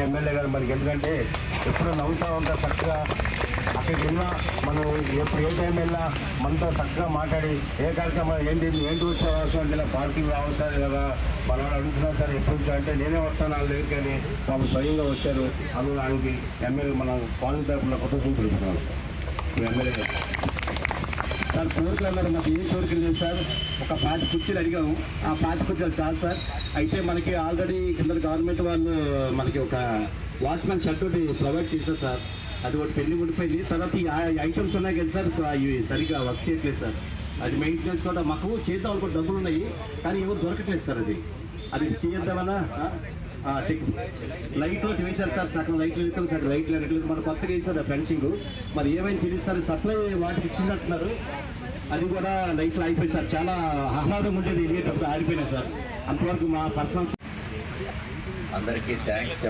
MLA గారు మనకి. ఎందుకంటే ఎప్పుడు నవ్వుతూ ఉంటారు చక్కగా. అక్కడికి వెళ్ళినా మనం ఎప్పుడు ఏ టైం వెళ్ళినా మనతో చక్కగా మాట్లాడి ఏ కార్యక్రమం ఏంటి వచ్చే అంటే పార్కింగ్ రావచ్చు కదా మన వాళ్ళు అడుగుతున్నారు సార్ ఎప్పుడు వచ్చా అంటే నేనే వస్తాను వాళ్ళ దగ్గరికి అని వాళ్ళు స్వయంగా వచ్చారు. అందుకు ఎమ్మెల్యే మన కాలనీ తరఫున కుటుంబం తెలుపుతున్నాను ఎమ్మెల్యే గారు. సార్ కోరికలు అన్నారు, మాకు ఏం కోరికలు లేదు సార్. ఒక 5 కుర్చీలు అడిగాము, ఆ 5 కుర్చీలు చాలు సార్. అయితే మనకి ఆల్రెడీ కింద గవర్నమెంట్ వాళ్ళు మనకి ఒక వాచ్మెన్ షర్ట్ ఒకటి ప్రొవైడ్ చేశారు సార్. అది ఒకటి పెళ్లి ఉండిపోయింది. తర్వాత ఈ ఐటమ్స్ ఉన్నాయి కదా సార్, ఇవి సరిగ్గా వర్క్ చేయట్లేదు సార్. అది మెయింటెనెన్స్ కూడా మాకు చేద్దాం అనుకో డబ్బులు ఉన్నాయి కానీ ఎవరు దొరకట్లేదు సార్. అది చేద్దామన్నా లైట్లో వేశారు సార్, సగం లైట్లు వెళ్తారు, సగం లైట్లు వెళ్ళట్లేదు. మన కొత్తగా వేసారు ఫెన్సింగ్, మరి ఏమైనా తెలుస్తారు సప్లై వాటికి ఇచ్చినట్టున్నారు. అది కూడా లైట్లు అయిపోయి సార్. చాలా ఆహ్లాదం ఉండేది, వెళ్ళేటప్పుడు ఆరిపోయినాయి సార్. అంతవరకు మా పర్సనల్ అందరికీ థ్యాంక్స్